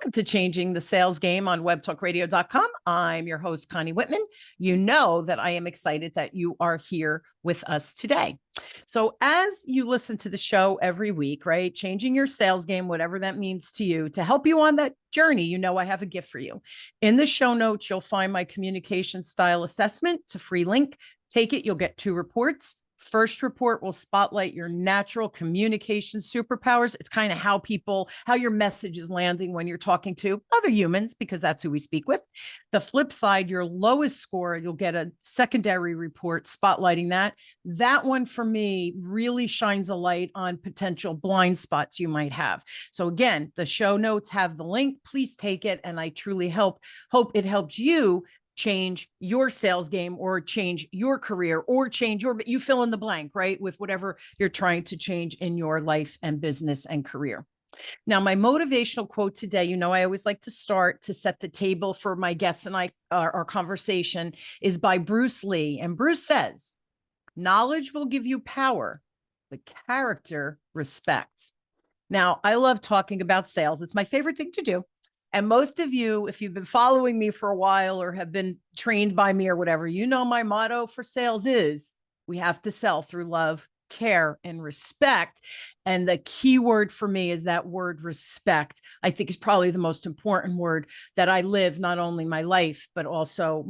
Welcome to Changing the Sales Game on webtalkradio.com. I'm your host, Connie Whitman. You know that I am excited that you are here with us today. So as you listen to the show every week, right, changing your sales game, whatever that means to you, to help you on that journey, you know I have a gift for you. In the show notes, you'll find my communication style assessment. It's a free link. Take it. You'll get 2 reports. First report will spotlight your natural communication superpowers. It's kind of how your message is landing when you're talking to other humans, because that's who we speak with. The flip side, your lowest score, you'll get a secondary report spotlighting that. That one for me really shines a light on potential blind spots you might have. So again, the show notes have the link. Please take it. And I truly hope it helps you change your sales game or change your career or you fill in the blank, right? With whatever you're trying to change in your life and business and career. Now, my motivational quote today, you know, I always like to start to set the table for my guests and our conversation, is by Bruce Lee. And Bruce says, knowledge will give you power, but character, respect. Now, I love talking about sales. It's my favorite thing to do. And most of you, if you've been following me for a while or have been trained by me or whatever, you know my motto for sales is we have to sell through love, care, and respect. And the key word for me is that word respect. I think is probably the most important word that I live, not only my life, but also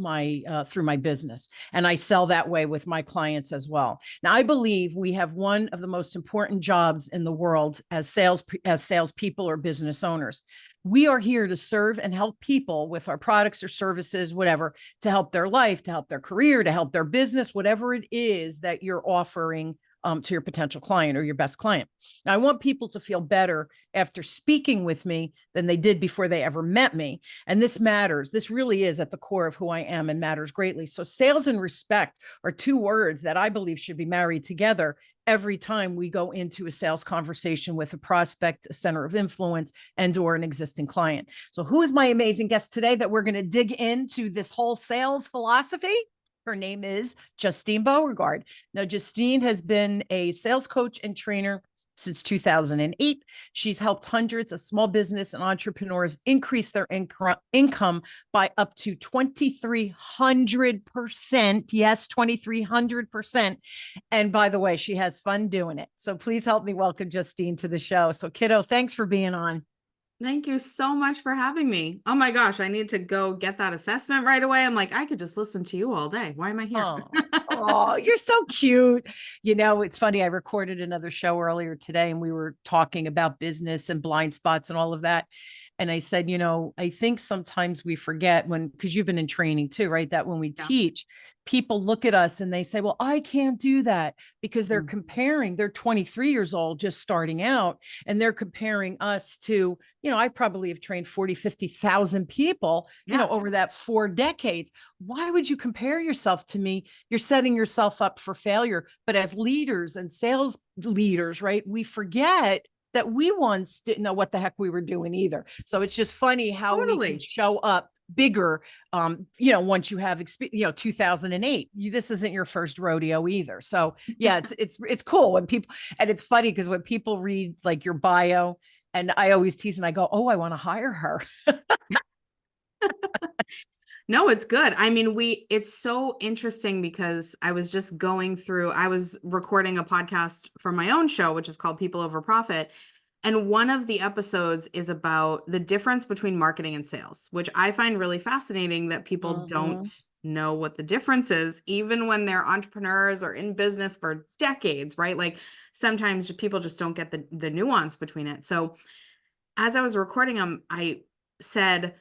through my business. And I sell that way with my clients as well. Now, I believe we have one of the most important jobs in the world as salespeople or business owners. We are here to serve and help people with our products or services, whatever, to help their life, to help their career, to help their business, whatever it is that you're offering to your potential client or your best client. Now, I want people to feel better after speaking with me than they did before they ever met me. And this matters. This really is at the core of who I am and matters greatly. So sales and respect are 2 words that I believe should be married together every time we go into a sales conversation with a prospect, a center of influence, and or an existing client. So who is my amazing guest today that we're going to dig into this whole sales philosophy? Her name is Justine Beauregard. Now, Justine has been a sales coach and trainer since 2008. She's helped hundreds of small business and entrepreneurs increase their income by up to 2,300%. Yes, 2,300%. And by the way, she has fun doing it. So please help me welcome Justine to the show. So kiddo, thanks for being on. Thank you so much for having me. Oh my gosh, I need to go get that assessment right away. I'm like, I could just listen to you all day. Why am I here? Oh, you're so cute. You know, it's funny. I recorded another show earlier today and we were talking about business and blind spots and all of that. And I said, you know, I think sometimes we forget because you've been in training too, right? That when we teach, people look at us and they say, well, I can't do that because they're they're 23 years old, just starting out, and they're comparing us to, you know, I probably have trained 40, 50,000 people, you know, over that 4 decades. Why would you compare yourself to me? You're setting yourself up for failure. But as leaders and sales leaders, right, we forget that we once didn't know what the heck we were doing either. So it's just funny how we can show up bigger, you know, once you have, 2008, this isn't your first rodeo either. So yeah, it's cool when people, and it's funny because when people read like your bio, and I always tease and I go, oh, I want to hire her. No, it's good. I mean, it's so interesting because I was recording a podcast for my own show, which is called People Over Profit. And one of the episodes is about the difference between marketing and sales, which I find really fascinating that people don't know what the difference is, even when they're entrepreneurs or in business for decades, right? Like sometimes people just don't get the nuance between it. So as I was recording them, I said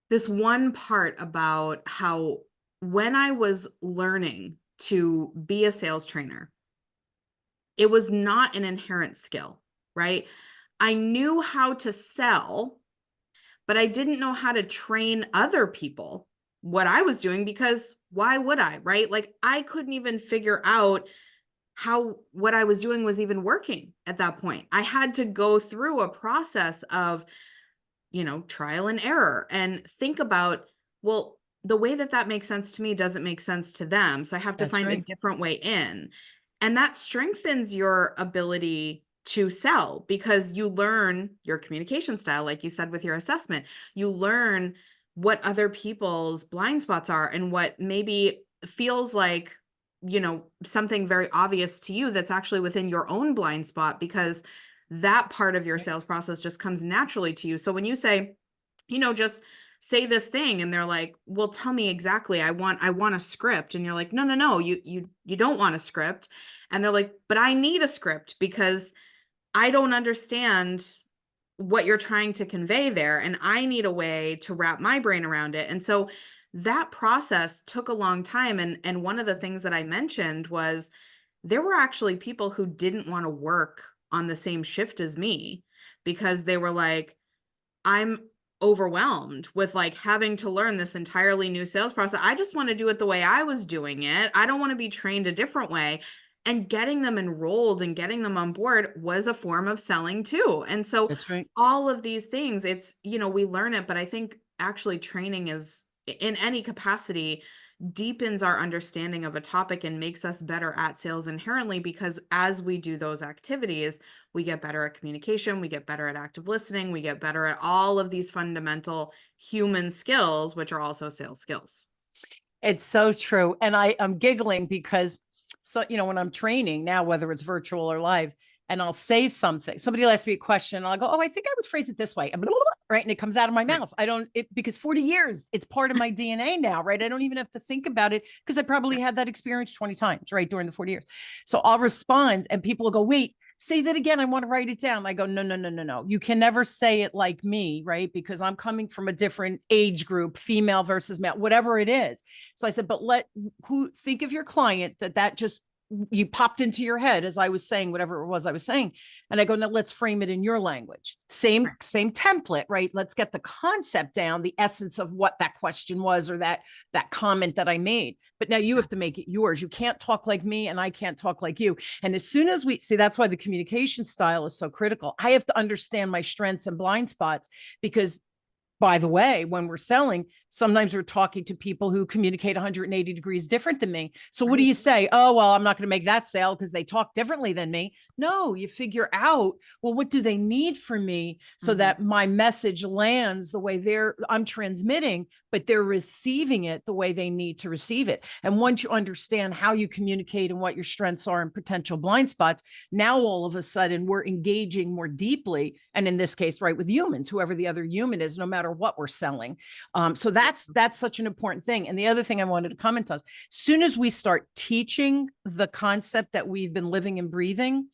this one part about how when I was learning to be a sales trainer, it was not an inherent skill, right? I knew how to sell, but I didn't know how to train other people what I was doing because why would I, right? Like I couldn't even figure out how what I was doing was even working at that point. I had to go through a process of trial and error and think about, well, the way that makes sense to me doesn't make sense to them. So I have to find a different way in. And that strengthens your ability to sell, because you learn your communication style, like you said with your assessment. You learn what other people's blind spots are and what maybe feels like, something very obvious to you that's actually within your own blind spot, because that part of your sales process just comes naturally to you. So when you say, just say this thing, and they're like, well, tell me exactly, I want a script. And you're like, no, you don't want a script. And they're like, but I need a script because I don't understand what you're trying to convey there, and I need a way to wrap my brain around it. And so that process took a long time. And one of the things that I mentioned was there were actually people who didn't want to work on the same shift as me, because they were like, I'm overwhelmed with like having to learn this entirely new sales process. I just want to do it the way I was doing it. I don't want to be trained a different way. And getting them enrolled and getting them on board was a form of selling too. And so That's right. all of these things, it's, we learn it, but I think actually training is, in any capacity, deepens our understanding of a topic and makes us better at sales inherently, because as we do those activities, we get better at communication, we get better at active listening, we get better at all of these fundamental human skills, which are also sales skills. It's so true. And I'm giggling because, so, when I'm training now, whether it's virtual or live, and I'll say something, somebody will ask me a question, and I'll go, oh, I think I would phrase it this way. Right. And it comes out of my mouth. Because 40 years, it's part of my DNA now. Right. I don't even have to think about it, because I probably had that experience 20 times, right, during the 40 years. So I'll respond, and people will go, wait, say that again. I want to write it down. I go, no. You can never say it like me, right? Because I'm coming from a different age group, female versus male, whatever it is. So I said, but think of your client that just you popped into your head as I was saying whatever it was I was saying. And I go, now let's frame it in your language. Same template, right? Let's get the concept down, the essence of what that question was, or that comment that I made. But now you have to make it yours. You can't talk like me, and I can't talk like you. And as soon as we see, that's why the communication style is so critical. I have to understand my strengths and blind spots, because, by the way, when we're selling, sometimes we're talking to people who communicate 180 degrees different than me. So what do you say? Oh, well, I'm not going to make that sale because they talk differently than me. No, you figure out, well, what do they need from me so that my message lands the way I'm transmitting, but they're receiving it the way they need to receive it. And once you understand how you communicate and what your strengths are and potential blind spots, now all of a sudden we're engaging more deeply. And in this case, right, with humans, whoever the other human is, no matter what we're selling. So that's such an important thing. And the other thing I wanted to comment on, as soon as we start teaching the concept that we've been living and breathing,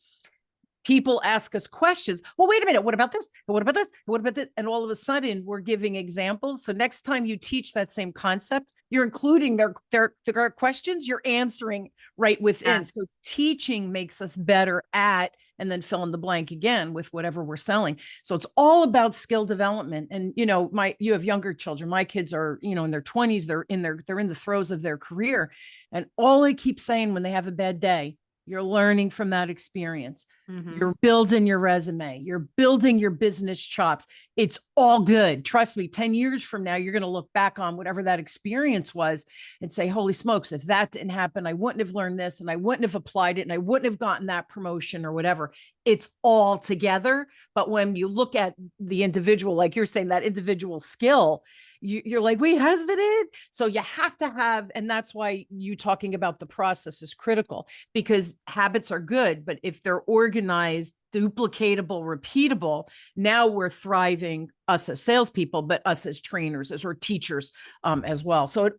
people ask us questions. Well, wait a minute. What about this? What about this? What about this? And all of a sudden we're giving examples. So next time you teach that same concept, you're including their questions, you're answering right within. Yes. So teaching makes us better at, and then fill in the blank again with whatever we're selling. So it's all about skill development. And, you have younger children. My kids are, in their 20s, they're in the throes of their career. And all I keep saying when they have a bad day, you're learning from that experience. You're building your resume. You're building your business chops. It's all good. Trust me, 10 years from now, you're going to look back on whatever that experience was and say, holy smokes, if that didn't happen, I wouldn't have learned this, and I wouldn't have applied it, and I wouldn't have gotten that promotion or whatever. It's all together. But when you look at the individual, like you're saying, that individual skill, you're like, wait, how does it fit in? So you have to have, and that's why you talking about the process is critical, because habits are good, but if they're organized, duplicatable, repeatable, now we're thriving, us as salespeople, but us as trainers, or teachers as well. So it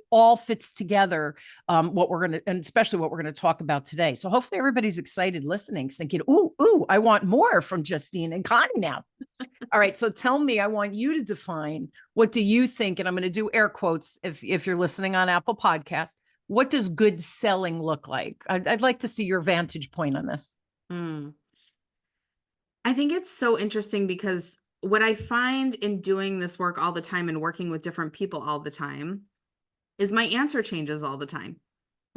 all fits together, what we're going to, and especially what we're going to talk about today. So hopefully everybody's excited listening, thinking, ooh, I want more from Justine and Connie now. All right. So tell me, I want you to define, what do you think? And I'm going to do air quotes if you're listening on Apple Podcasts. What does good selling look like? I'd like to see your vantage point on this. I think it's so interesting, because what I find in doing this work all the time and working with different people all the time is my answer changes all the time.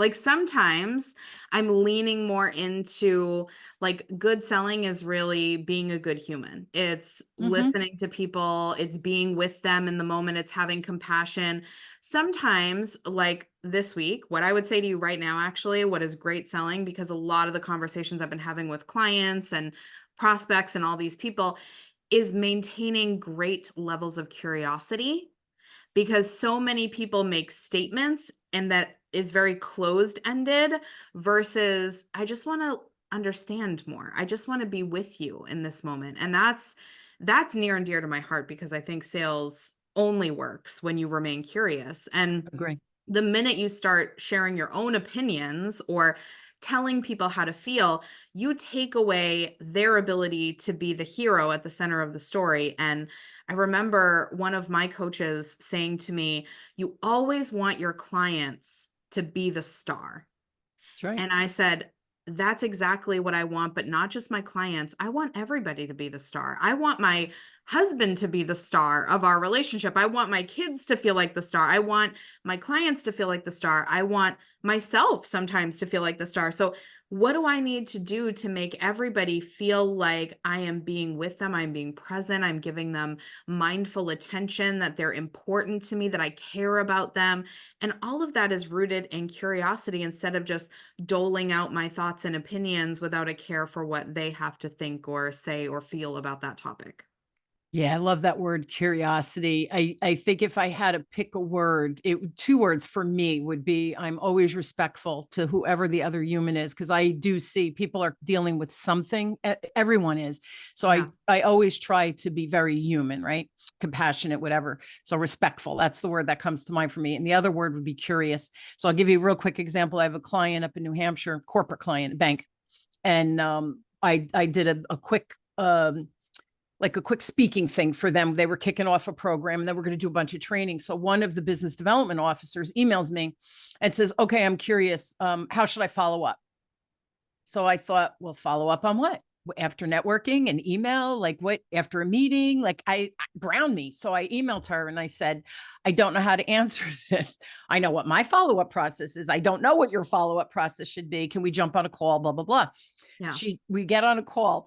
Like sometimes I'm leaning more into like good selling is really being a good human. It's Mhm. listening to people, it's being with them in the moment, it's having compassion. Sometimes, like this week, what I would say to you right now, actually, what is great selling, because a lot of the conversations I've been having with clients and prospects and all these people is maintaining great levels of curiosity, because so many people make statements and that is very closed ended versus I just want to understand more. I just want to be with you in this moment. And that's near and dear to my heart, because I think sales only works when you remain curious. And Agree. the minute you start sharing your own opinions or telling people how to feel, you take away their ability to be the hero at the center of the story. And I remember one of my coaches saying to me, you always want your clients to be the star. That's right. And I said, that's exactly what I want, but not just my clients. I want everybody to be the star. I want my husband to be the star of our relationship. I want my kids to feel like the star. I want my clients to feel like the star. I want myself sometimes to feel like the star. So what do I need to do to make everybody feel like I am being with them? I'm being present. I'm giving them mindful attention, that they're important to me, that I care about them. And all of that is rooted in curiosity instead of just doling out my thoughts and opinions without a care for what they have to think or say or feel about that topic. Yeah, I love that word curiosity. I think if I had to pick a word, two words for me would be I'm always respectful to whoever the other human is, because I do see people are dealing with something. Everyone is. So Yeah. I always try to be very human, right? Compassionate, whatever. So respectful. That's the word that comes to mind for me. And the other word would be curious. So I'll give you a real quick example. I have a client up in New Hampshire, corporate client, bank, and I did a quick like a quick speaking thing for them. They were kicking off a program and then we're going to do a bunch of training. So one of the business development officers emails me and says, okay, I'm curious. How should I follow up? So I thought, well, follow up on what? After networking and email, like what after a meeting, like I ground me. So I emailed her and I said, I don't know how to answer this. I know what my follow-up process is. I don't know what your follow-up process should be. Can we jump on a call? Blah, blah, blah. Yeah. We get on a call.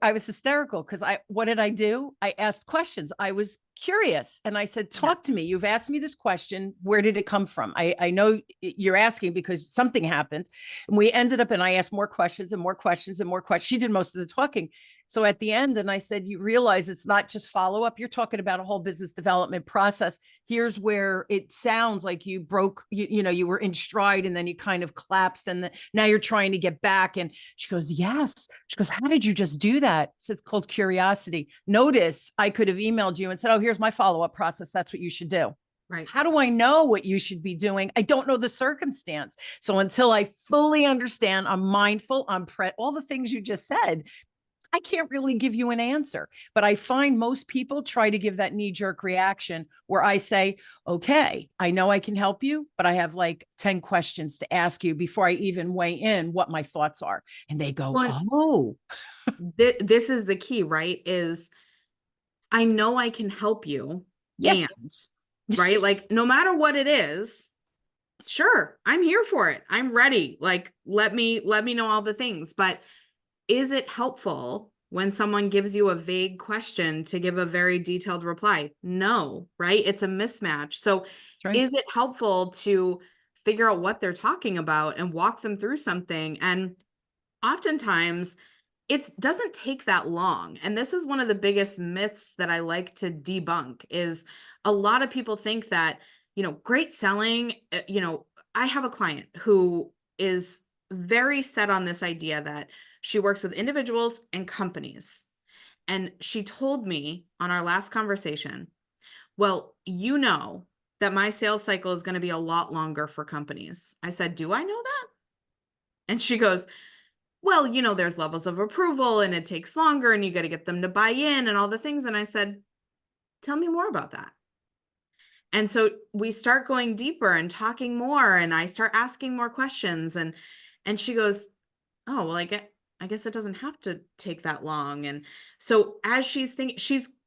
I was hysterical because what did I do? I asked questions. I was curious and I said, Yeah. talk to me. You've asked me this question. Where did it come from? I know you're asking because something happened. And we ended up, and I asked more questions and more questions and more questions. She did most of the talking. So at the end, and I said, you realize it's not just follow up. You're talking about a whole business development process. Here's where it sounds like you broke, you were in stride and then you kind of collapsed and now you're trying to get back. And she goes, yes. She goes, how did you just do that? It's called curiosity. Notice I could have emailed you and said, oh, here's my follow-up process. That's what you should do. Right. How do I know what you should be doing? I don't know the circumstance. So until I fully understand, I'm mindful, all the things you just said, I can't really give you an answer. But I find most people try to give that knee jerk reaction where I say, okay, I know I can help you, but I have like 10 questions to ask you before I even weigh in what my thoughts are. And they go, Well, oh, this is the key, right? Is I know I can help you, yeah, and right, like no matter what it is, sure, I'm here for it. I'm ready. Like let me know all the things. But is it helpful when someone gives you a vague question to give a very detailed reply? No, right? It's a mismatch. So that's right. is it helpful to figure out what they're talking about and walk them through something? And oftentimes it doesn't take that long. And this is one of the biggest myths that I like to debunk is a lot of people think that, great selling, I have a client who is very set on this idea that she works with individuals and companies. And she told me on our last conversation, well, that my sales cycle is going to be a lot longer for companies. I said, do I know that? And she goes, well, there's levels of approval and it takes longer and you got to get them to buy in and all the things. And I said, tell me more about that. And so we start going deeper and talking more and I start asking more questions and she goes, oh, well, I guess it doesn't have to take that long. And so as she's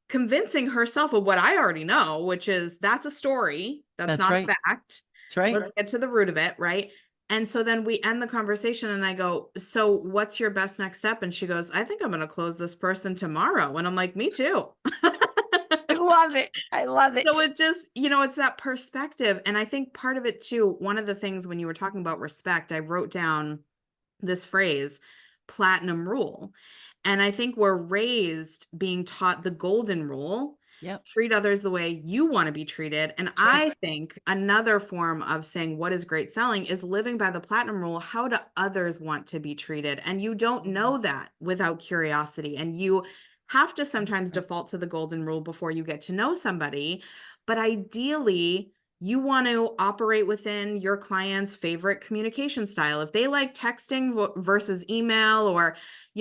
convincing herself of what I already know, which is that's a story. That's That's not a right. fact. That's right. Let's get to the root of it. Right. And so then we end the conversation and I go, so what's your best next step? And she goes, I think I'm going to close this person tomorrow. And I'm like, me too. I love it. I love it. So it just, it's that perspective. And I think part of it too, one of the things when you were talking about respect, I wrote down this phrase, platinum rule. And I think we're raised being taught the golden rule, Yep. treat others the way you want to be treated. And That's right. I think another form of saying what is great selling is living by the platinum rule. How do others want to be treated? And you don't know that without curiosity. And you have to sometimes default to the golden rule before you get to know somebody. But ideally, you want to operate within your client's favorite communication style. If they like texting versus email, or,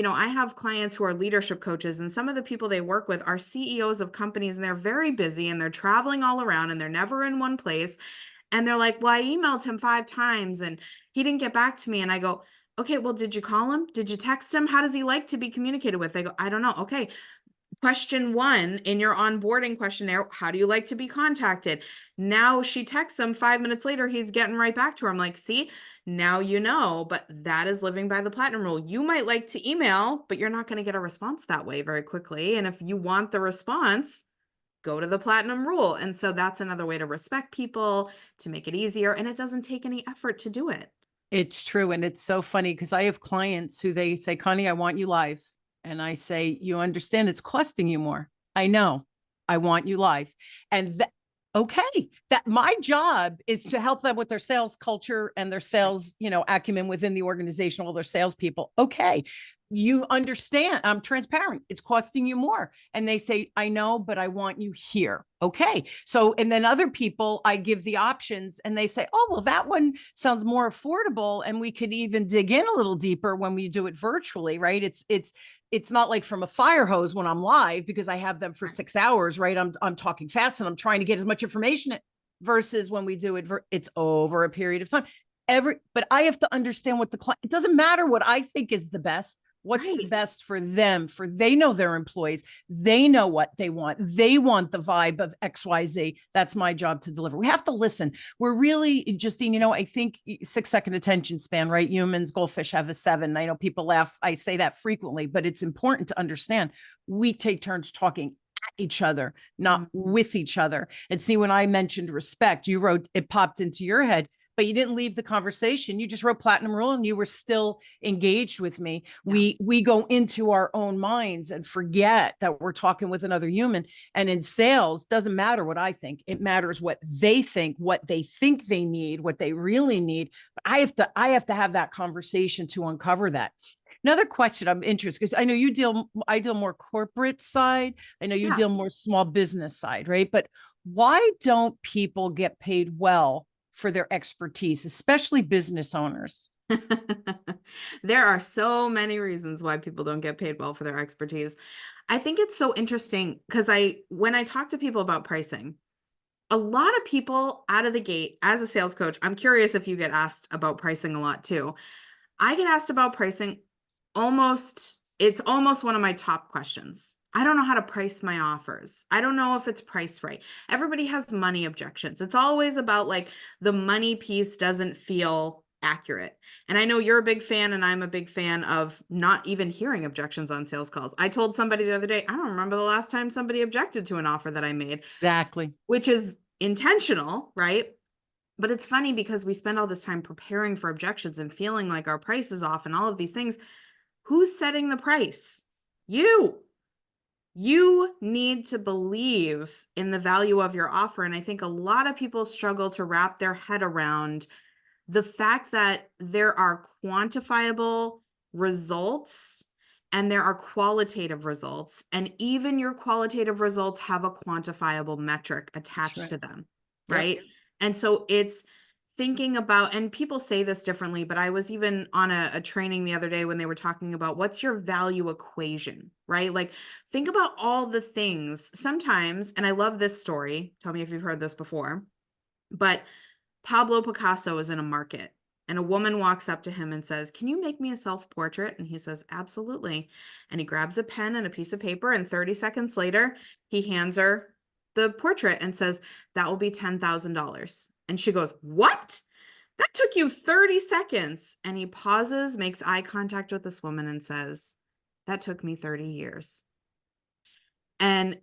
I have clients who are leadership coaches, and some of the people they work with are CEOs of companies, and they're very busy and they're traveling all around and they're never in one place. And they're like, well, I emailed him 5 times and he didn't get back to me. And I go, okay, well, did you call him? Did you text him? How does he like to be communicated with? They go, I don't know. Okay. Question 1 in your onboarding questionnaire, how do you like to be contacted? Now she texts him 5 minutes later, he's getting right back to her. I'm like, see, now you know, but that is living by the platinum rule. You might like to email, but you're not going to get a response that way very quickly. And if you want the response, go to the platinum rule. And so that's another way to respect people, to make it easier. And it doesn't take any effort to do it. It's true. And it's so funny because I have clients who they say, Connie, I want you live. And I say, you understand it's costing you more. I know. I want you live. And okay, that my job is to help them with their sales culture and their sales, acumen within the organization, all their salespeople. Okay. You understand, I'm transparent. It's costing you more. And they say, I know, but I want you here. Okay. So, and then other people, I give the options and they say, oh, well, that one sounds more affordable. And we could even dig in a little deeper when we do it virtually, right? It's not like from a fire hose when I'm live because I have them for 6 hours, right? I'm talking fast and I'm trying to get as much information versus when we do it, it's over a period of time. But I have to understand what the client, it doesn't matter what I think is the best. What's the best for them? They know their employees. They know what they want. They want the vibe of XYZ. That's my job to deliver. We have to listen. We're really, Justine, I think 6-second attention span, right? Humans, goldfish have a 7. I know people laugh. I say that frequently, but it's important to understand we take turns talking at each other, not with each other. And see, when I mentioned respect, you wrote, it popped into your head, but you didn't leave the conversation. You just wrote platinum rule and you were still engaged with me. Yeah. We go into our own minds and forget that we're talking with another human. And in sales, doesn't matter what I think. It matters what they think they need, what they really need. But I have to have that conversation to uncover that. Another question I'm interested, because I know I deal more corporate side. I know you deal more small business side, right? But why don't people get paid well for their expertise, especially business owners? There are so many reasons why people don't get paid well for their expertise. I think it's so interesting because when I talk to people about pricing, a lot of people out of the gate as a sales coach, I'm curious if you get asked about pricing a lot too. I get asked about pricing it's almost one of my top questions. I don't know how to price my offers. I don't know if it's priced right. Everybody has money objections. It's always about like the money piece doesn't feel accurate. And I know you're a big fan and I'm a big fan of not even hearing objections on sales calls. I told somebody the other day, I don't remember the last time somebody objected to an offer that I made. Exactly. Which is intentional, right? But it's funny because we spend all this time preparing for objections and feeling like our price is off and all of these things. Who's setting the price? You need to believe in the value of your offer. And I think a lot of people struggle to wrap their head around the fact that there are quantifiable results and there are qualitative results. And even your qualitative results have a quantifiable metric attached to them, right? Yep. And so it's thinking about, and people say this differently, but I was even on a training the other day when they were talking about what's your value equation, right? Like think about all the things sometimes, and I love this story. Tell me if you've heard this before, but Pablo Picasso is in a market and a woman walks up to him and says, can you make me a self-portrait? And he says, absolutely. And he grabs a pen and a piece of paper, and 30 seconds later, he hands her the portrait and says, that will be $10,000. And she goes, what? That took you 30 seconds. And he pauses, makes eye contact with this woman and says, that took me 30 years. And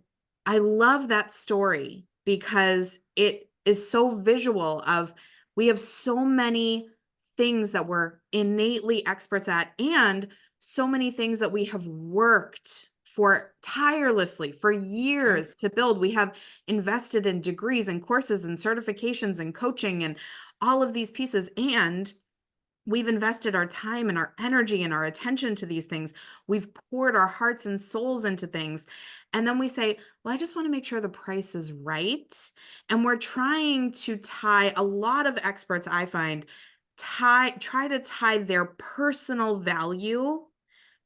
I love that story because it is so visual of, we have so many things that we're innately experts at, and so many things that we have worked for tirelessly for years to build. We have invested in degrees and courses and certifications and coaching and all of these pieces. And we've invested our time and our energy and our attention to these things. We've poured our hearts and souls into things. And then we say, well, I just want to make sure the price is right. And we're trying to tie, a lot of experts, I find, try to tie their personal value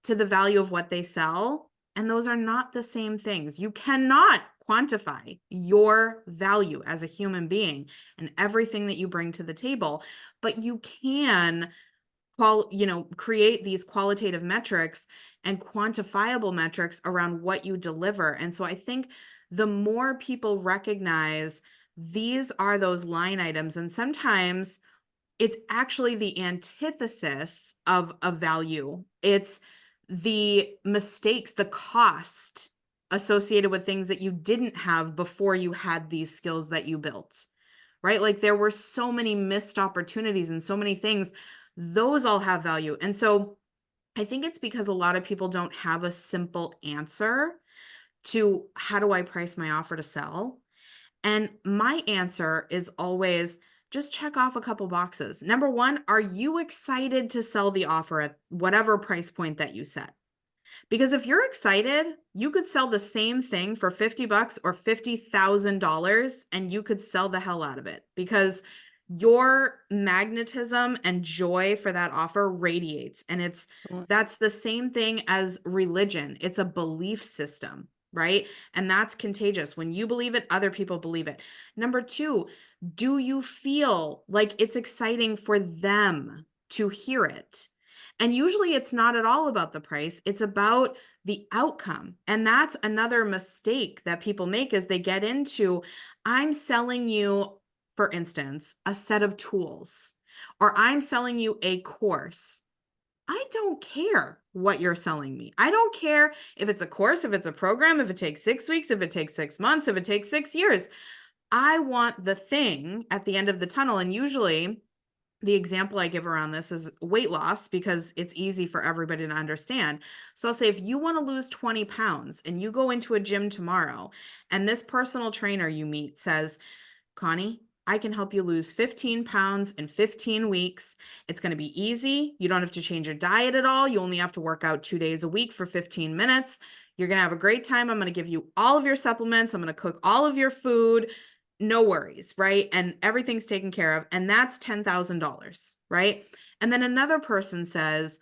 to the value of what they sell. And those are not the same things. You cannot quantify your value as a human being and everything that you bring to the table, but you can create these qualitative metrics and quantifiable metrics around what you deliver. And so I think the more people recognize these are those line items, and sometimes it's actually the antithesis of a value. It's the mistakes, the cost associated with things that you didn't have before you had these skills that you built, right? Like there were so many missed opportunities and so many things. Those all have value. And so I think it's because a lot of people don't have a simple answer to how do I price my offer to sell? And my answer is always just check off a couple boxes. Number one, are you excited to sell the offer at whatever price point that you set? Because if you're excited, you could sell the same thing for $50 or $50,000 and you could sell the hell out of it because your magnetism and joy for that offer radiates. And that's the same thing as religion. It's a belief system, right? And that's contagious. When you believe it, other people believe it. Number two, do you feel like it's exciting for them to hear it? And usually it's not at all about the price. It's about the outcome. And that's another mistake that people make is they get into, I'm selling you, for instance, a set of tools, or I'm selling you a course. I don't care what you're selling me. I don't care if it's a course, if it's a program, if it takes 6 weeks, if it takes 6 months, if it takes 6 years. I want the thing at the end of the tunnel. And usually the example I give around this is weight loss because it's easy for everybody to understand. So I'll say, if you want to lose 20 pounds and you go into a gym tomorrow and this personal trainer you meet says, Connie, I can help you lose 15 pounds in 15 weeks. It's going to be easy. You don't have to change your diet at all. You only have to work out 2 days a week for 15 minutes. You're going to have a great time. I'm going to give you all of your supplements. I'm going to cook all of your food. No worries, right? And everything's taken care of. And that's $10,000, right? And then another person says,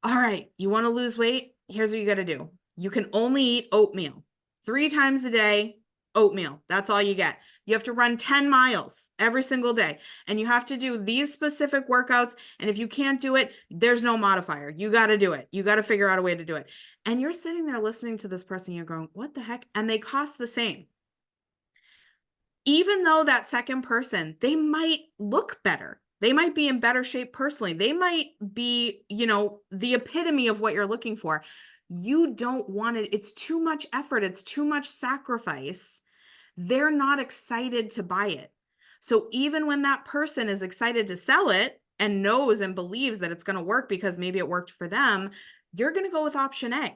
all right, you want to lose weight? Here's what you got to do. You can only eat oatmeal 3 times a day, oatmeal. That's all you get. You have to run 10 miles every single day. And you have to do these specific workouts. And if you can't do it, there's no modifier. You got to do it. You got to figure out a way to do it. And you're sitting there listening to this person, you're going, what the heck? And they cost the same. Even though that second person, they might look better. They might be in better shape personally. They might be, the epitome of what you're looking for. You don't want it. It's too much effort. It's too much sacrifice. They're not excited to buy it. So even when that person is excited to sell it and knows and believes that it's going to work because maybe it worked for them, you're going to go with option A.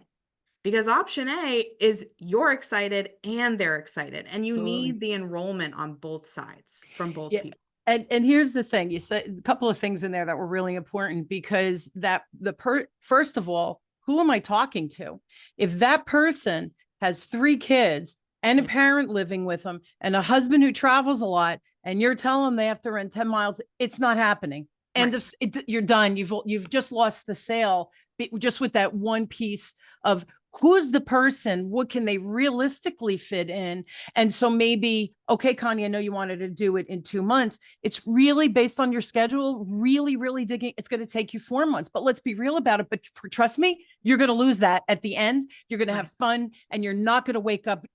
Because option A is you're excited and they're excited, and you need the enrollment on both sides from both people. And here's the thing, you said a couple of things in there that were really important because first of all, who am I talking to? If that person has 3 kids and a parent living with them and a husband who travels a lot, and you're telling them they have to run 10 miles, it's not happening. And right. You're done. You've just lost the sale just with that one piece of who's the person, what can they realistically fit in? And so maybe okay, Connie, I know you wanted to do it in 2 months. It's really based on your schedule, really, really digging. It's going to take you 4 months, but let's be real about it. But trust me, you're going to lose that at the end. You're going to have fun and you're not going to wake up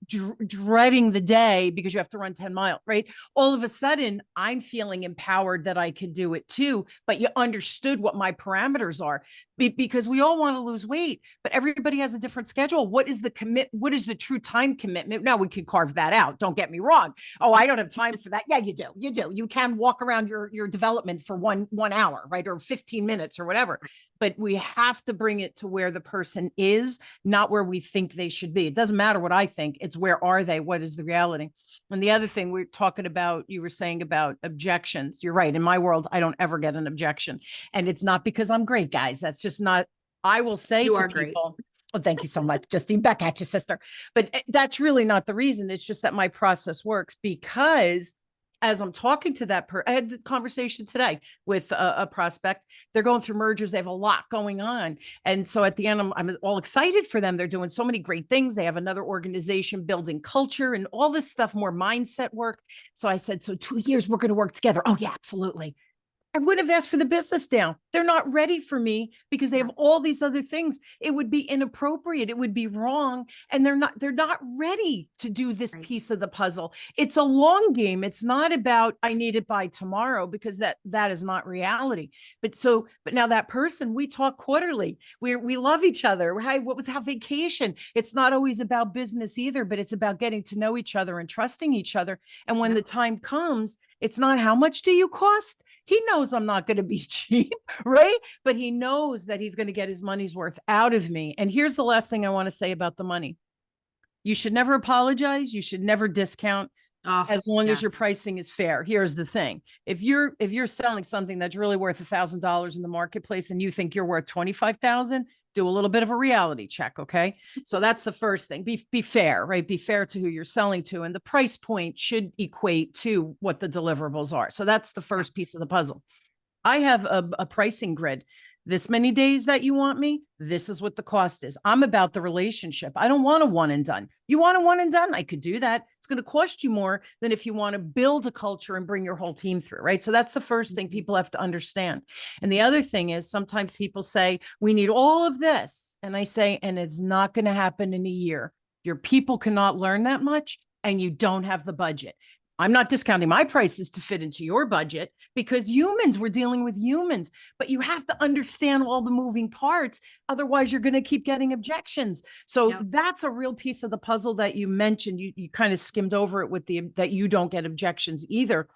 dreading the day because you have to run 10 miles, right? All of a sudden, I'm feeling empowered that I can do it too, but you understood what my parameters are because we all want to lose weight, but everybody has a different schedule. What is the true time commitment? Now we can carve that out. Don't get me wrong. Oh, I don't have time for that. Yeah, you do. You do. You can walk around your development for one hour, right? Or 15 minutes or whatever. But we have to bring it to where the person is, not where we think they should be. It doesn't matter what I think. It's where are they? What is the reality? And the other thing we're talking about, you were saying about objections. You're right. In my world, I don't ever get an objection. And it's not because I'm great, guys. That's just not, I will say You to are great. people, oh, thank you so much, Justine. Back at you, sister. But that's really not the reason. It's just that my process works because as I'm talking to I had the conversation today with a prospect. They're going through mergers. They have a lot going on. And so at the end, I'm all excited for them. They're doing so many great things. They have another organization building culture and all this stuff, more mindset work. So I said, so 2 years, we're going to work together. Oh, yeah, absolutely. I would have asked for the business down. They're not ready for me because they have all these other things. It would be inappropriate. It would be wrong. And they're not ready to do this piece of the puzzle. It's a long game. It's not about, I need it by tomorrow, because that is not reality. But now that person, we talk quarterly. We love each other. Hey, what was our vacation? It's not always about business either, but it's about getting to know each other and trusting each other. And when the time comes, it's not how much do you cost? He knows I'm not going to be cheap, right? But he knows that he's going to get his money's worth out of me. And here's the last thing I want to say about the money. You should never apologize. You should never discount as long as your pricing is fair. Here's the thing. If you're selling something that's really worth $1,000 in the marketplace and you think you're worth 25,000, do a little bit of a reality check. Okay. So that's the first thing. Be fair, right? Be fair to who you're selling to. And the price point should equate to what the deliverables are. So that's the first piece of the puzzle. I have a pricing grid. This many days that you want me, this is what the cost is. I'm about the relationship. I don't want a one and done. You want a one and done? I could do that. It's going to cost you more than if you want to build a culture and bring your whole team through, right? So that's the first thing people have to understand. And the other thing is sometimes people say, we need all of this. And I say, and it's not going to happen in a year. Your people cannot learn that much and you don't have the budget. I'm not discounting my prices to fit into your budget because we're dealing with humans, but you have to understand all the moving parts. Otherwise, you're going to keep getting objections. So that's a real piece of the puzzle that you mentioned. You kind of skimmed over it with that you don't get objections either,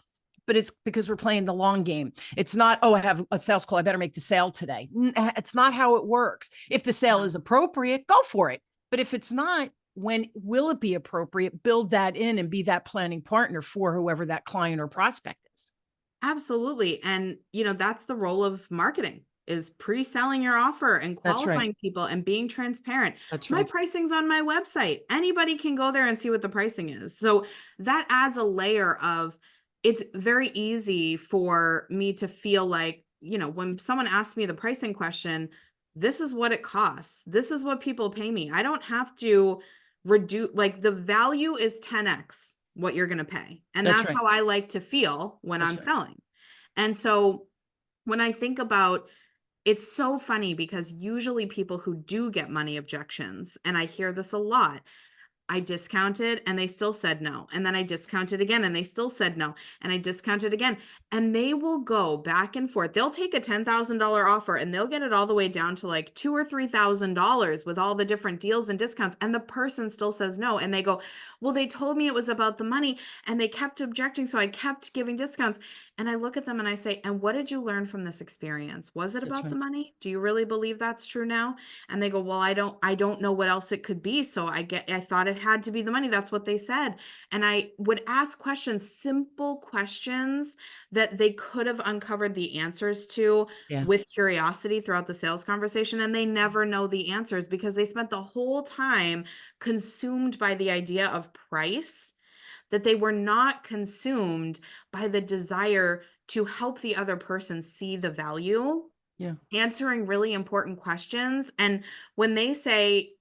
but it's because we're playing the long game. It's not, oh, I have a sales call, I better make the sale today. It's not how it works. If the sale is appropriate, go for it. But if it's not, when will it be appropriate? Build that in and be that planning partner for whoever that client or prospect is. Absolutely. And, that's the role of marketing, is pre-selling your offer and qualifying people and being transparent. My pricing's on my website. Anybody can go there and see what the pricing is. So that adds a layer of, it's very easy for me to feel like, when someone asks me the pricing question, this is what it costs. This is what people pay me. I don't have to reduce, like, the value is 10x what you're going to pay. And that's how I like to feel when I'm selling. And so when I think about, it's so funny because usually people who do get money objections, and I hear this a lot, I discounted and they still said no. And then I discounted again and they still said no. And I discounted again. And they will go back and forth. They'll take a $10,000 offer and they'll get it all the way down to like $2,000 or $3,000 with all the different deals and discounts. And the person still says no. And they go, well, they told me it was about the money and they kept objecting. So I kept giving discounts. And I look at them and I say, and what did you learn from this experience? Was it about the money? Do you really believe that's true now? And they go, well, I don't know what else it could be. So I thought it had to be the money. That's what they said. And I would ask questions, simple questions that they could have uncovered the answers to with curiosity throughout the sales conversation. And they never know the answers because they spent the whole time consumed by the idea of price, that they were not consumed by the desire to help the other person see the value, answering really important questions. And when they say,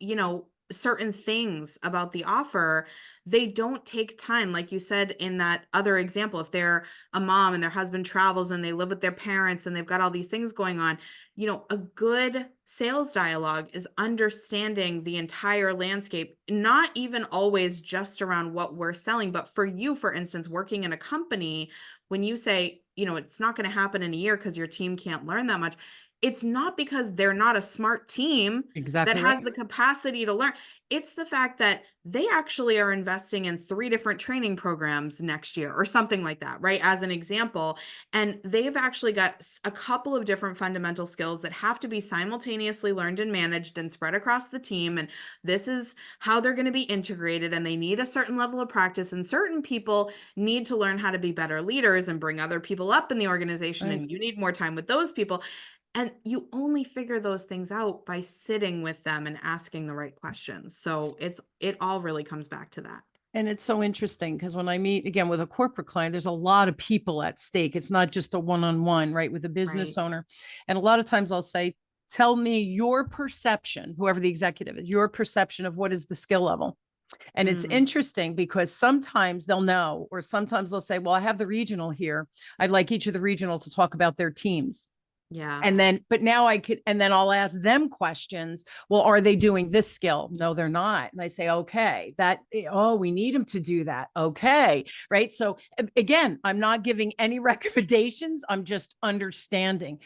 certain things about the offer, they don't take time. Like you said in that other example, if they're a mom and their husband travels and they live with their parents and they've got all these things going on, a good sales dialogue is understanding the entire landscape, not even always just around what we're selling, but for you, for instance, working in a company, when you say, it's not going to happen in a year because your team can't learn that much. It's not because they're not a smart team that Exactly has right. the capacity to learn. It's the fact that they actually are investing in 3 different training programs next year or something like that, right? As an example. And they've actually got a couple of different fundamental skills that have to be simultaneously learned and managed and spread across the team. And this is how they're going to be integrated. And they need a certain level of practice. And certain people need to learn how to be better leaders and bring other people up in the organization. Right. And you need more time with those people. And you only figure those things out by sitting with them and asking the right questions. So it all really comes back to that. And it's so interesting because when I meet again with a corporate client, there's a lot of people at stake. It's not just a one-on-one, right, with a business Right. owner. And a lot of times I'll say, tell me your perception, whoever the executive is, your perception of what is the skill level. And it's Mm, interesting because sometimes they'll know, or sometimes they'll say, well, I have the regional here. I'd like each of the regional to talk about their teams. yeah. And then, but now I could, and then I'll ask them questions. Well, are they doing this skill? No, they're not. And I say, okay, we need them to do that. Okay. Right. So again, I'm not giving any recommendations. I'm just understanding.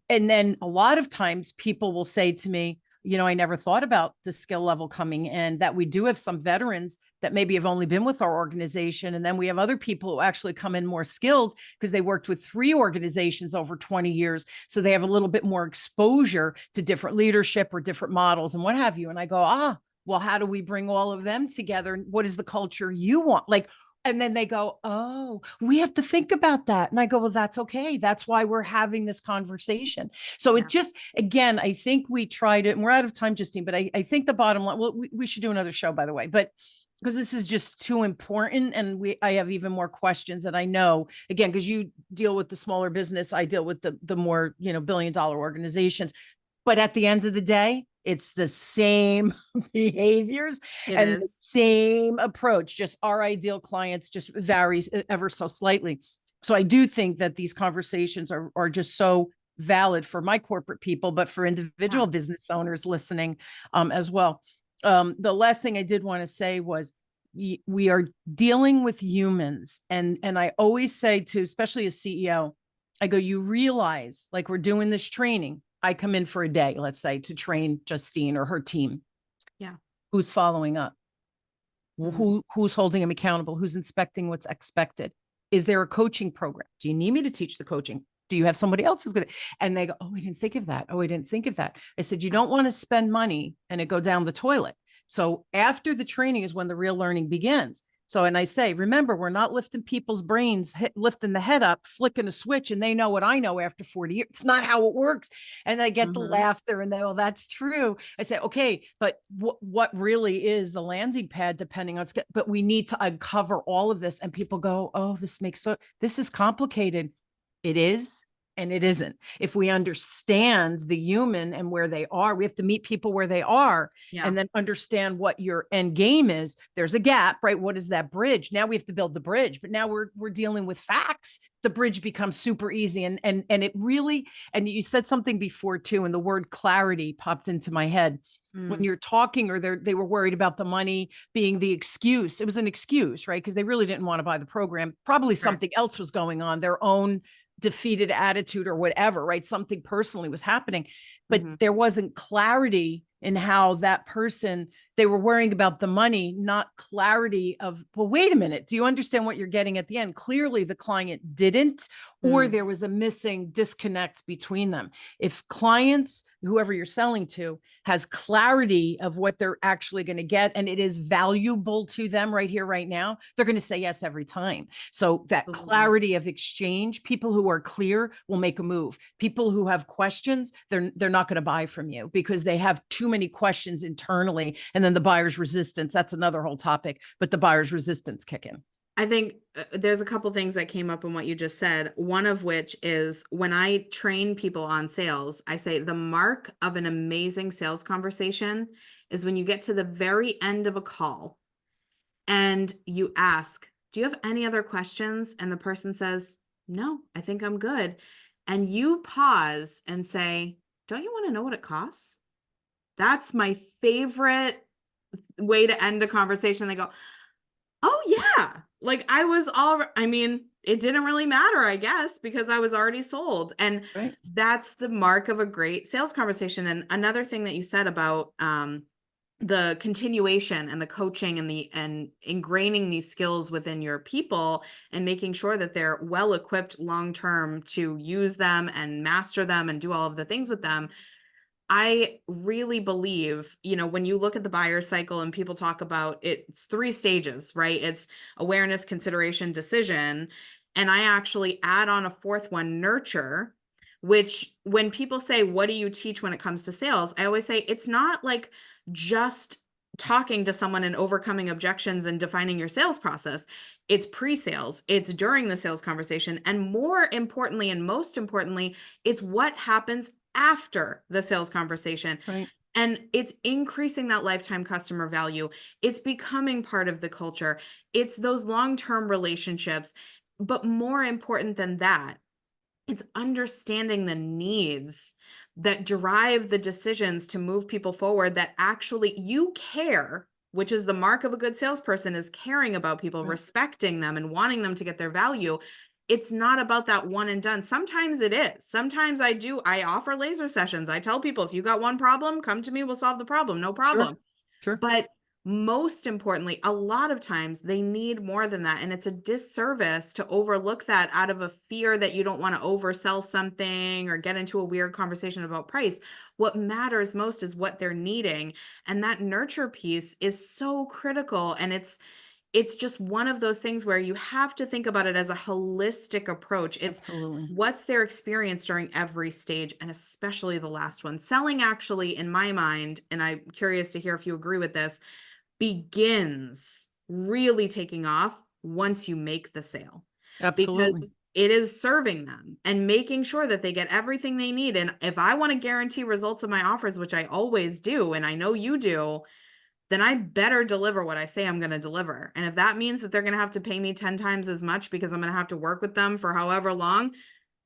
And then a lot of times people will say to me, I never thought about the skill level coming in, that we do have some veterans that maybe have only been with our organization. And then we have other people who actually come in more skilled because they worked with 3 organizations over 20 years. So they have a little bit more exposure to different leadership or different models and what have you. And I go, well, how do we bring all of them together? What is the culture you want? Like, and then they go, oh, we have to think about that. And I go, well, that's okay. That's why we're having this conversation. So it Yeah. just, again, I think we tried it and we're out of time, Justine, but I think the bottom line, well, we should do another show, by the way, but because this is just too important. And I have even more questions that I know, again, because you deal with the smaller business, I deal with the more, billion-dollar organizations. But at the end of the day, it's the same behaviors It and the is. same approach. Just our ideal clients just varies ever so slightly. So I do think that these conversations are just so valid for my corporate people, but for Yeah. individual business owners listening as well. The last thing I did want to say was we are dealing with humans. And I always say to, especially a CEO, I go, you realize like we're doing this training. I come in for a day, let's say, to train Justine or her team. Yeah. Who's following up? Mm, Who's holding them accountable? Who's inspecting what's expected? Is there a coaching program? Do you need me to teach the coaching? Do you have somebody else who's going to? And they go, oh, I didn't think of that. Oh, I didn't think of that. I said, you yeah. don't want to spend money and it go down the toilet. So after the training is when the real learning begins. So, and I say, remember, we're not lifting people's brains, lifting the head up, flicking a switch, and they know what I know after 40 years. It's not how it works. And I get the Mhm. laughter and they, well, that's true. I say, okay, but what really is the landing pad, depending on, but we need to uncover all of this. And people go, oh, this is complicated. It is. And it isn't. If we understand the human and where they are, we have to meet people where they are Yeah. and then understand what your end game is. There's a gap, right? What is that bridge? Now we have to build the bridge, but now we're dealing with facts. The bridge becomes super easy. And it really, and you said something before too, and the word clarity popped into my head. When Mm, you're talking, or they were worried about the money being the excuse. It was an excuse, right? Because they really didn't want to buy the program. Probably correct. something else was going on, their own defeated attitude or whatever, right? Something personally was happening, but Mhm. there wasn't clarity in how that person, they were worrying about the money, not clarity of, well, wait a minute, do you understand what you're getting at the end? Clearly the client didn't, or Mm, there was a missing disconnect between them. If clients, whoever you're selling to, has clarity of what they're actually going to get and it is valuable to them right here, right now, they're going to say yes every time. So that absolutely. clarity of exchange, people who are clear will make a move. People who have questions, they're not going to buy from you because they have too many questions internally. And then the buyer's resistance, that's another whole topic, but the buyer's resistance kick in. I think there's a couple things that came up in what you just said. One of which is when I train people on sales, I say the mark of an amazing sales conversation is when you get to the very end of a call and you ask, do you have any other questions? And the person says, no, I think I'm good. And you pause and say, don't you want to know what it costs? That's my favorite way to end a conversation. They go, oh yeah. Like I mean, it didn't really matter, I guess, because I was already sold. And Right. that's the mark of a great sales conversation. And another thing that you said about the continuation and the coaching and ingraining these skills within your people and making sure that they're well equipped long term to use them and master them and do all of the things with them. I really believe, when you look at the buyer cycle and people talk about it's 3 stages, right? It's awareness, consideration, decision. And I actually add on a 4th one, nurture, which when people say, what do you teach when it comes to sales? I always say it's not like just talking to someone and overcoming objections and defining your sales process. It's pre-sales, it's during the sales conversation. And more importantly, and most importantly, it's what happens after the sales conversation. Right. And it's increasing that lifetime customer value. It's becoming part of the culture. It's those long-term relationships. But more important than that, it's understanding the needs that drive the decisions to move people forward, that actually you care, which is the mark of a good salesperson, is caring about people, Right. respecting them and wanting them to get their value. It's not about that one and done. Sometimes it is. Sometimes I offer laser sessions. I tell people, if you got one problem, come to me, we'll solve the problem. No Sure. problem. Sure. But most importantly, a lot of times they need more than that. And it's a disservice to overlook that out of a fear that you don't want to oversell something or get into a weird conversation about price. What matters most is what they're needing. And that nurture piece is so critical. And it's just one of those things where you have to think about it as a holistic approach. It's Absolutely. what's their experience during every stage, and especially the last one. Selling actually, in my mind, and I'm curious to hear if you agree with this, begins really taking off once you make the sale, Absolutely. because it is serving them and making sure that they get everything they need. And if I want to guarantee results of my offers, which I always do, and I know you do, then I better deliver what I say I'm going to deliver. And if that means that they're going to have to pay me 10 times as much because I'm going to have to work with them for however long,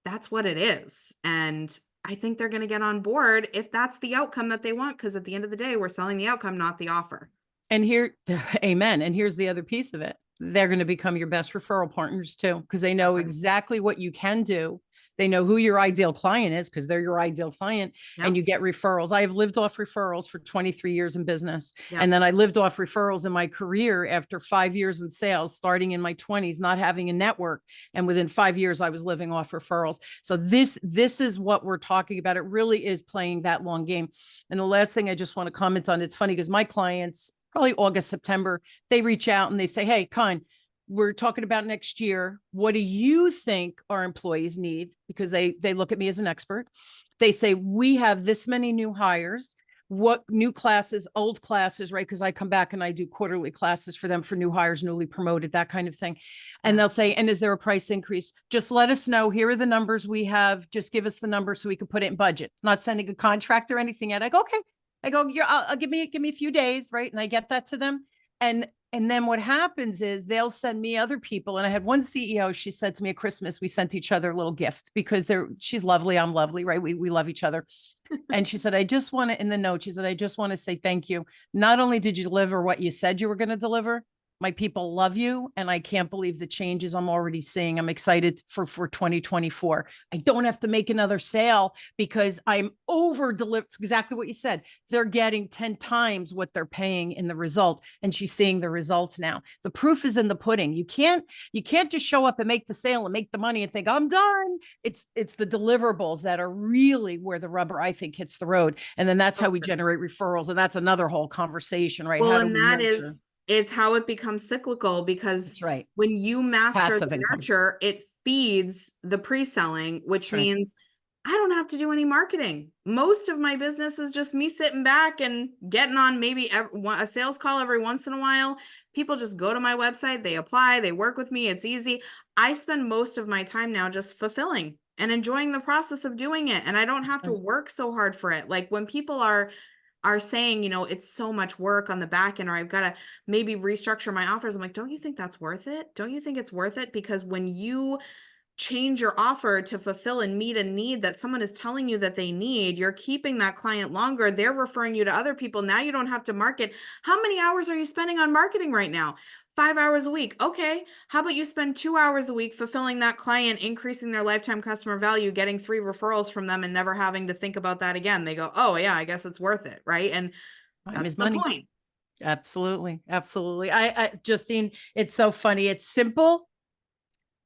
that's what it is. And I think they're going to get on board if that's the outcome that they want. Because at the end of the day, we're selling the outcome, not the offer. And here, amen. And here's the other piece of it. They're going to become your best referral partners too, because they know Perfect. exactly what you can do. They know who your ideal client is because they're your ideal client, and Yep. you get referrals. I have lived off referrals for 23 years in business. Yep. And then I lived off referrals in my career after 5 years in sales, starting in my 20s, not having a network. And within 5 years, I was living off referrals. So this is what we're talking about. It really is playing that long game. And the last thing I just want to comment on, it's funny because my clients, probably August, September, they reach out and they say, hey, Con, we're talking about next year. What do you think our employees need? Because they look at me as an expert. They say, we have this many new hires. What new classes, old classes, right? Because I come back and I do quarterly classes for them for new hires, newly promoted, that kind of thing. And Yeah. they'll say, and is there a price increase? Just let us know. Here are the numbers we have. Just give us the numbers so we can put it in budget. Not sending a contract or anything yet. I go, okay. I go, I'll give me a few days, right? And I get that to them. And then what happens is they'll send me other people. And I had one CEO, she said to me at Christmas, we sent each other a little gift because she's lovely, I'm lovely, right? We love each other. And she said, I just want to, in the note, she said, I just want to say thank you. Not only did you deliver what you said you were going to deliver, my people love you. And I can't believe the changes I'm already seeing. I'm excited for 2024. I don't have to make another sale because I'm over delivered. Exactly what you said. They're getting 10 times what they're paying in the result. And she's seeing the results now. The proof is in the pudding. You can't just show up and make the sale and make the money and think I'm done. It's the deliverables that are really where the rubber, I think, hits the road. And then that's how we generate referrals. And that's another whole conversation, right? Well, How do and we that nurture? is, it's how it becomes cyclical, because That's right. when you master Passive the income. nurture, it feeds the pre-selling, which That's right. means I don't have to do any marketing. Most of my business is just me sitting back and getting on maybe a sales call every once in a while. People just go to my website, they apply, they work with me. It's easy. I spend most of my time now just fulfilling and enjoying the process of doing it. And I don't have to work so hard for it. Like when people are are saying, it's so much work on the back end, or I've got to maybe restructure my offers. I'm like, don't you think that's worth it? Don't you think it's worth it? Because when you change your offer to fulfill and meet a need that someone is telling you that they need, you're keeping that client longer. They're referring you to other people. Now you don't have to market. How many hours are you spending on marketing right now? 5 hours a week. Okay. How about you spend 2 hours a week fulfilling that client, increasing their lifetime customer value, getting 3 referrals from them, and never having to think about that again? They go, oh yeah, I guess it's worth it. Right. And Time that's is the money. point. Absolutely. Absolutely. Justine, it's so funny. It's simple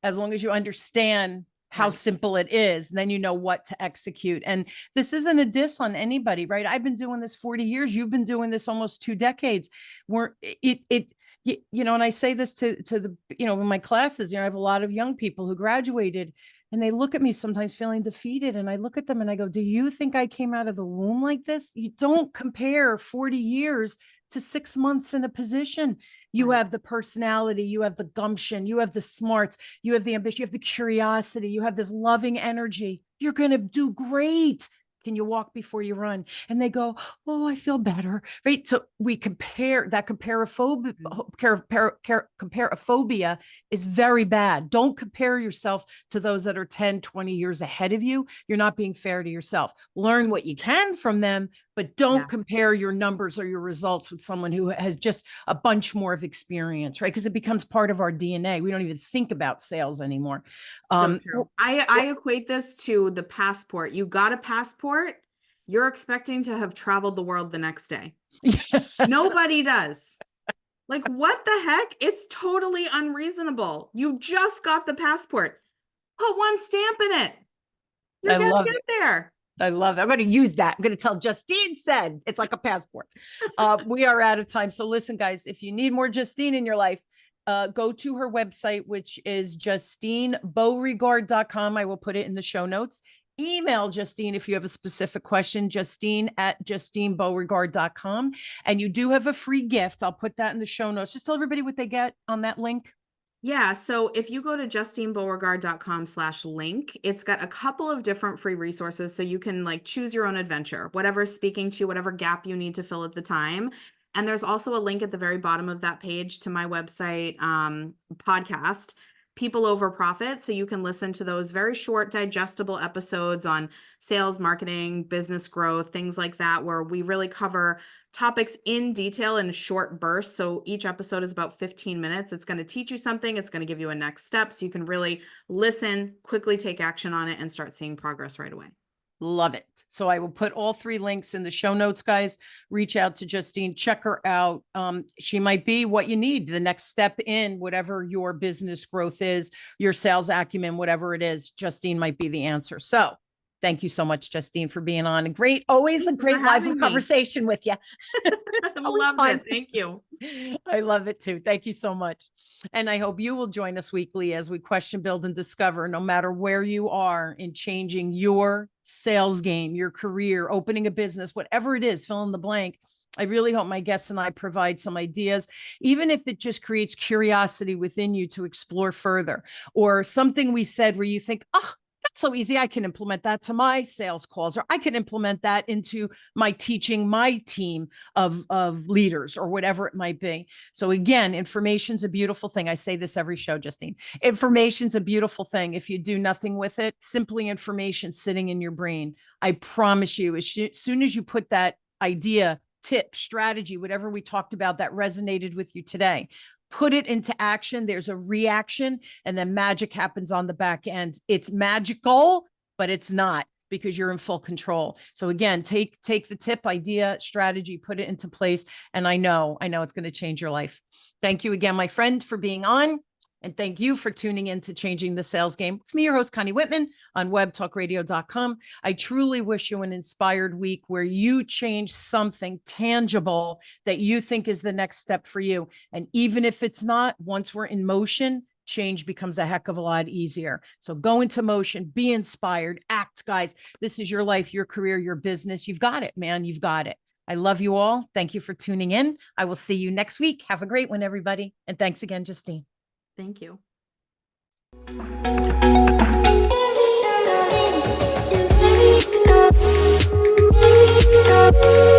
as long as you understand how Right. simple it is, then you know what to execute. And this isn't a diss on anybody, right? I've been doing this 40 years. You've been doing this almost 2 decades. And I say this to the, in my classes, I have a lot of young people who graduated and they look at me sometimes feeling defeated. And I look at them and I go, do you think I came out of the womb like this? You don't compare 40 years to 6 months in a position. You Right. have the personality, you have the gumption, you have the smarts, you have the ambition, you have the curiosity, you have this loving energy. You're going to do great. Can you walk before you run? And they go, oh, I feel better. Right. So we compare that comparaphobia is very bad. Don't compare yourself to those that are 10, 20 years ahead of you. You're not being fair to yourself. Learn what you can from them, but don't compare your numbers or your results with someone who has just a bunch more of experience, right? Because it becomes part of our DNA. We don't even think about sales anymore. So true. I equate this to the passport. You got a passport, you're expecting to have traveled the world the next day. Nobody does. Like, what the heck? It's totally unreasonable. You just got the passport. Put one stamp in it. You're going to get there. I love it. I'm going to use that. I'm going to tell Justine said it's like a passport. We are out of time. So listen, guys, if you need more Justine in your life, go to her website, which is JustineBeauregard.com. I will put it in the show notes. Email Justine if you have a specific question, Justine@JustineBeauregard.com. And you do have a free gift. I'll put that in the show notes. Just tell everybody what they get on that link. Yeah. So if you go to JustineBeauregard.com/link, it's got a couple of different free resources. So you can choose your own adventure, whatever's speaking to you, whatever gap you need to fill at the time. And there's also a link at the very bottom of that page to my website podcast, People Over Profit. So you can listen to those very short, digestible episodes on sales, marketing, business growth, things like that, where we really cover topics in detail in short bursts. So each episode is about 15 minutes. It's going to teach you something. It's going to give you a next step. So you can really listen, quickly take action on it, and start seeing progress right away. Love it. So I will put all 3 links in the show notes, guys. Reach out to Justine, check her out. She might be what you need, the next step in whatever your business growth is, your sales acumen, whatever it is. Justine might be the answer. So thank you so much, Justine, for being on. Always a great lively conversation with you. Loved it. Thank you. I love it too. Thank you so much. And I hope you will join us weekly as we question, build, and discover, no matter where you are in changing your sales game, your career, opening a business, whatever it is, fill in the blank. I really hope my guests and I provide some ideas, even if it just creates curiosity within you to explore further, or something we said where you think, oh, that's so easy. I can implement that to my sales calls, or I can implement that into my teaching my team of leaders, or whatever it might be. So again, information's a beautiful thing. I say this every show, Justine. Information's a beautiful thing. If you do nothing with it, simply information sitting in your brain. I promise you, as soon as you put that idea, tip, strategy, whatever we talked about that resonated with you today, put it into action, there's a reaction, and then magic happens on the back end. It's magical, but it's not, because you're in full control. So again, take the tip, idea, strategy, put it into place. And I know it's going to change your life. Thank you again, my friend, for being on. And thank you for tuning in to Changing the Sales Game with me, your host, Connie Whitman, on webtalkradio.com. I truly wish you an inspired week where you change something tangible that you think is the next step for you. And even if it's not, once we're in motion, change becomes a heck of a lot easier. So go into motion, be inspired, act, guys. This is your life, your career, your business. You've got it, man. You've got it. I love you all. Thank you for tuning in. I will see you next week. Have a great one, everybody. And thanks again, Justine. Thank you. Up.